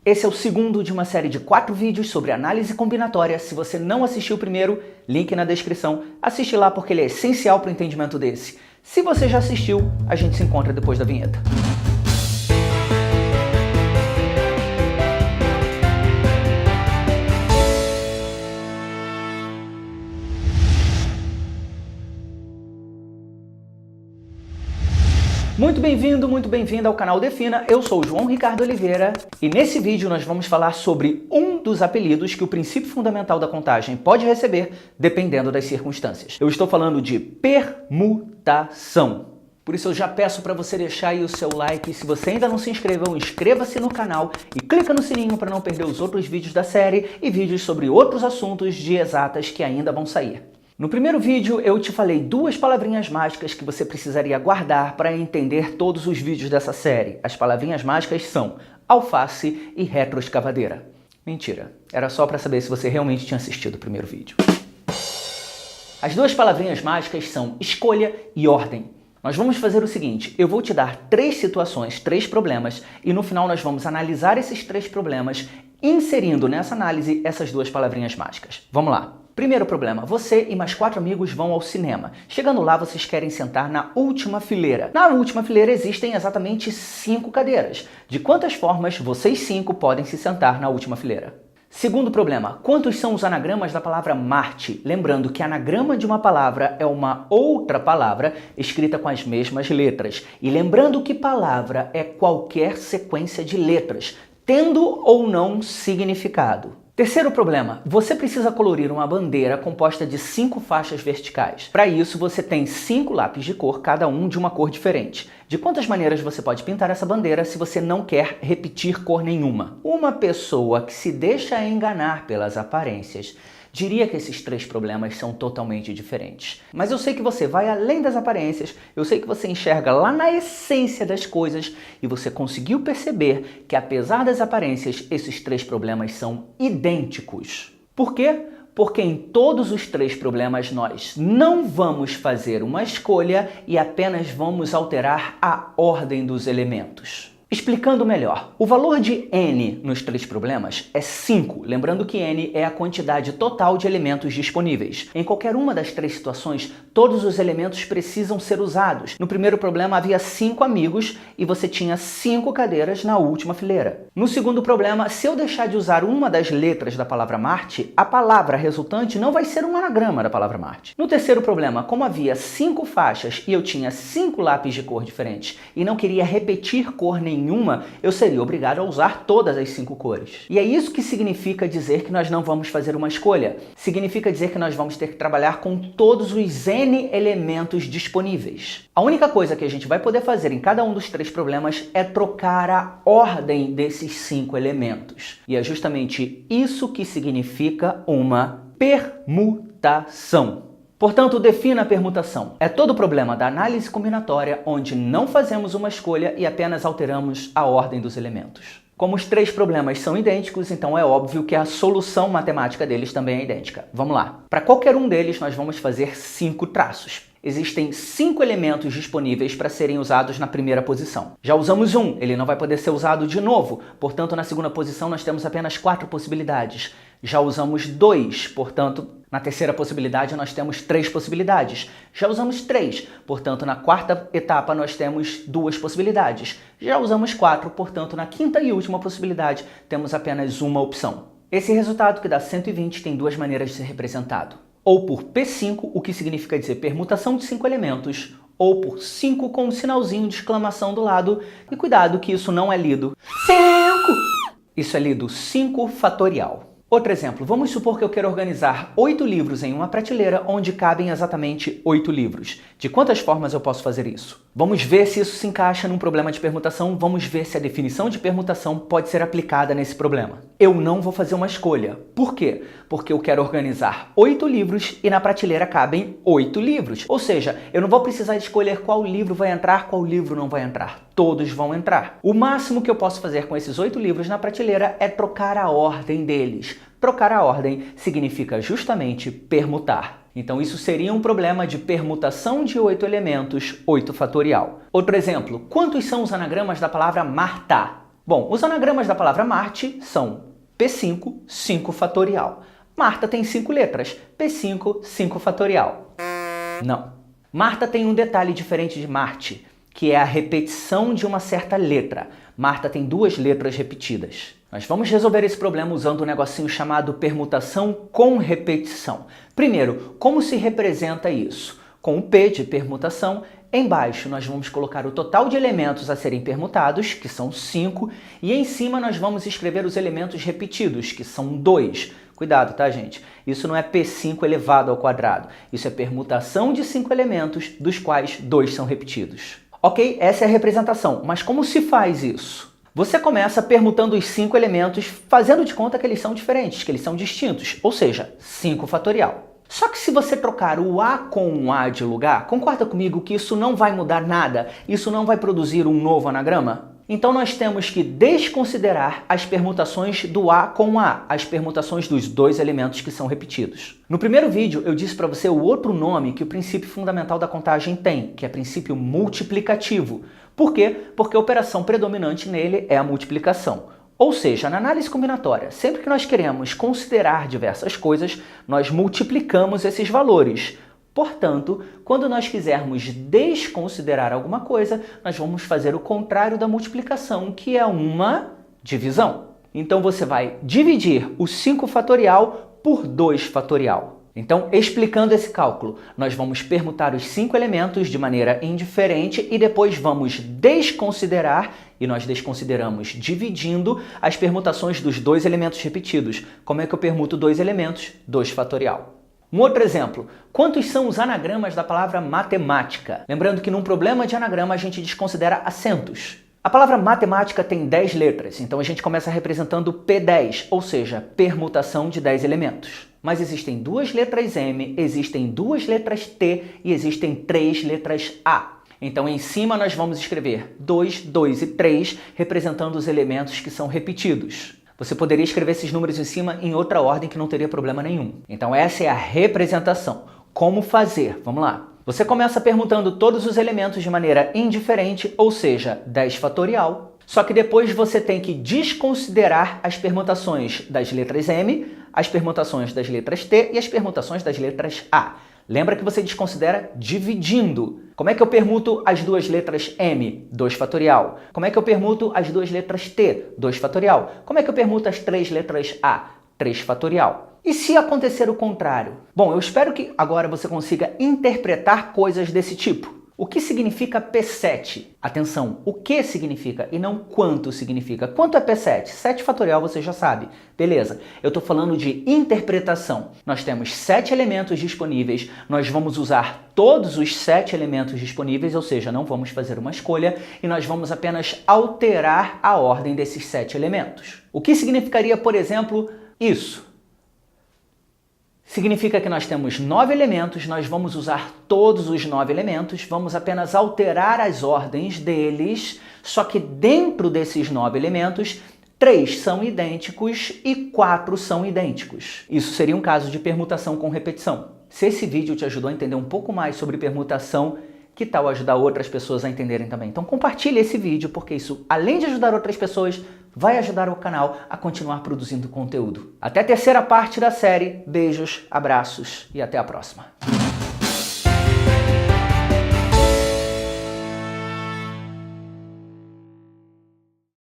Esse é o segundo de uma série de 4 vídeos sobre análise combinatória. Se você não assistiu o primeiro, link na descrição. Assiste lá porque ele é essencial para o entendimento desse. Se você já assistiu, a gente se encontra depois da vinheta. Muito bem-vindo ao canal Defina. Eu sou o João Ricardo Oliveira e nesse vídeo nós vamos falar sobre um dos apelidos que o princípio fundamental da contagem pode receber dependendo das circunstâncias. Eu estou falando de permutação. Por isso eu já peço para você deixar aí o seu like. Se você ainda não se inscreveu, inscreva-se no canal e clica no sininho para não perder os outros vídeos da série e vídeos sobre outros assuntos de exatas que ainda vão sair. No primeiro vídeo eu te falei 2 palavrinhas mágicas que você precisaria guardar para entender todos os vídeos dessa série. As palavrinhas mágicas são alface e retroescavadeira. Mentira, era só para saber se você realmente tinha assistido o primeiro vídeo. As 2 palavrinhas mágicas são escolha e ordem. Nós vamos fazer o seguinte, eu vou te dar 3 situações, 3 problemas, e no final nós vamos analisar esses 3 problemas, inserindo nessa análise essas 2 palavrinhas mágicas. Vamos lá. Primeiro problema, você e mais 4 amigos vão ao cinema. Chegando lá, vocês querem sentar na última fileira. Na última fileira existem exatamente 5 cadeiras. De quantas formas vocês 5 podem se sentar na última fileira? Segundo problema, quantos são os anagramas da palavra Marte? Lembrando que anagrama de uma palavra é uma outra palavra escrita com as mesmas letras. E lembrando que palavra é qualquer sequência de letras, tendo ou não significado. Terceiro problema, você precisa colorir uma bandeira composta de 5 faixas verticais. Para isso, você tem 5 lápis de cor, cada um de uma cor diferente. De quantas maneiras você pode pintar essa bandeira se você não quer repetir cor nenhuma? Uma pessoa que se deixa enganar pelas aparências diria que esses 3 problemas são totalmente diferentes. Mas eu sei que você vai além das aparências, eu sei que você enxerga lá na essência das coisas e você conseguiu perceber que apesar das aparências, esses 3 problemas são idênticos. Por quê? Porque em todos os 3 problemas nós não vamos fazer uma escolha e apenas vamos alterar a ordem dos elementos. Explicando melhor, o valor de n nos 3 problemas é 5, lembrando que n é a quantidade total de elementos disponíveis. Em qualquer uma das 3 situações, todos os elementos precisam ser usados. No primeiro problema havia 5 amigos e você tinha 5 cadeiras na última fileira. No segundo problema, se eu deixar de usar uma das letras da palavra Marte, a palavra resultante não vai ser um anagrama da palavra Marte. No terceiro problema, como havia 5 faixas e eu tinha 5 lápis de cor diferentes e não queria repetir cor nenhuma, eu seria obrigado a usar todas as 5 cores. E é isso que significa dizer que nós não vamos fazer uma escolha. Significa dizer que nós vamos ter que trabalhar com todos os n elementos disponíveis. A única coisa que a gente vai poder fazer em cada um dos 3 problemas é trocar a ordem desses 5 elementos. E é justamente isso que significa uma permutação. Portanto, defina a permutação. É todo o problema da análise combinatória onde não fazemos uma escolha e apenas alteramos a ordem dos elementos. Como os 3 problemas são idênticos, então é óbvio que a solução matemática deles também é idêntica. Vamos lá. Para qualquer um deles, nós vamos fazer 5 traços. Existem 5 elementos disponíveis para serem usados na primeira posição. Já usamos um, ele não vai poder ser usado de novo, portanto, na segunda posição nós temos apenas 4 possibilidades. Já usamos 2, portanto, na terceira possibilidade nós temos 3 possibilidades. Já usamos 3, portanto, na quarta etapa nós temos 2 possibilidades. Já usamos 4, portanto, na quinta e última possibilidade temos apenas uma opção. Esse resultado que dá 120 tem 2 maneiras de ser representado. Ou por P5, o que significa dizer permutação de 5 elementos, ou por 5 com um sinalzinho de exclamação do lado. E cuidado que isso não é lido 5! Isso é lido 5 fatorial. Outro exemplo, vamos supor que eu quero organizar 8 livros em uma prateleira onde cabem exatamente 8 livros. De quantas formas eu posso fazer isso? Vamos ver se isso se encaixa num problema de permutação, vamos ver se a definição de permutação pode ser aplicada nesse problema. Eu não vou fazer uma escolha. Por quê? Porque eu quero organizar 8 livros e na prateleira cabem 8 livros. Ou seja, eu não vou precisar escolher qual livro vai entrar, qual livro não vai entrar. Todos vão entrar. O máximo que eu posso fazer com esses 8 livros na prateleira é trocar a ordem deles. Trocar a ordem significa justamente permutar. Então isso seria um problema de permutação de 8 elementos, 8 fatorial. Outro exemplo, quantos são os anagramas da palavra Marta? Bom, os anagramas da palavra Marte são P5, 5 fatorial. Marta tem 5 letras, P5, 5 fatorial. Não. Marta tem um detalhe diferente de Marte, que é a repetição de uma certa letra. Marta tem 2 letras repetidas. Nós vamos resolver esse problema usando um negocinho chamado permutação com repetição. Primeiro, como se representa isso? Com o P de permutação, embaixo nós vamos colocar o total de elementos a serem permutados, que são 5, e em cima nós vamos escrever os elementos repetidos, que são 2. Cuidado, tá, gente? Isso não é P5 elevado ao quadrado. Isso é permutação de 5 elementos, dos quais 2 são repetidos. Ok, essa é a representação, mas como se faz isso? Você começa permutando os 5 elementos, fazendo de conta que eles são diferentes, que eles são distintos, ou seja, 5 fatorial. Só que se você trocar o A com um A de lugar, concorda comigo que isso não vai mudar nada? Isso não vai produzir um novo anagrama? Então nós temos que desconsiderar as permutações do A com A, as permutações dos 2 elementos que são repetidos. No primeiro vídeo eu disse para você o outro nome que o princípio fundamental da contagem tem, que é princípio multiplicativo. Por quê? Porque a operação predominante nele é a multiplicação. Ou seja, na análise combinatória, sempre que nós queremos considerar diversas coisas, nós multiplicamos esses valores. Portanto, quando nós quisermos desconsiderar alguma coisa, nós vamos fazer o contrário da multiplicação, que é uma divisão. Então você vai dividir o 5 fatorial por 2 fatorial. Então, explicando esse cálculo, nós vamos permutar os 5 elementos de maneira indiferente e depois vamos desconsiderar, e nós desconsideramos dividindo as permutações dos 2 elementos repetidos. Como é que eu permuto 2 elementos? 2 fatorial. Um outro exemplo, quantos são os anagramas da palavra matemática? Lembrando que num problema de anagrama a gente desconsidera acentos. A palavra matemática tem 10 letras, então a gente começa representando P10, ou seja, permutação de 10 elementos. Mas existem 2 letras M, existem 2 letras T e existem 3 letras A. Então em cima nós vamos escrever 2, 2 e 3, representando os elementos que são repetidos. Você poderia escrever esses números em cima em outra ordem que não teria problema nenhum. Então essa é a representação. Como fazer? Vamos lá. Você começa permutando todos os elementos de maneira indiferente, ou seja, 10 fatorial. Só que depois você tem que desconsiderar as permutações das letras M, as permutações das letras T e as permutações das letras A. Lembra que você desconsidera dividindo. Como é que eu permuto as 2 letras M? 2 fatorial. Como é que eu permuto as 2 letras T? 2 fatorial. Como é que eu permuto as 3 letras A? 3 fatorial. E se acontecer o contrário? Bom, eu espero que agora você consiga interpretar coisas desse tipo. O que significa P7? Atenção, o que significa e não quanto significa. Quanto é P7? 7 fatorial você já sabe. Beleza, eu estou falando de interpretação. Nós temos 7 elementos disponíveis, nós vamos usar todos os 7 elementos disponíveis, ou seja, não vamos fazer uma escolha e nós vamos apenas alterar a ordem desses 7 elementos. O que significaria, por exemplo, isso? Significa que nós temos 9 elementos, nós vamos usar todos os 9 elementos, vamos apenas alterar as ordens deles, só que dentro desses 9 elementos, 3 são idênticos e 4 são idênticos. Isso seria um caso de permutação com repetição. Se esse vídeo te ajudou a entender um pouco mais sobre permutação, que tal ajudar outras pessoas a entenderem também? Então compartilhe esse vídeo, porque isso, além de ajudar outras pessoas, vai ajudar o canal a continuar produzindo conteúdo. Até a terceira parte da série. Beijos, abraços e até a próxima.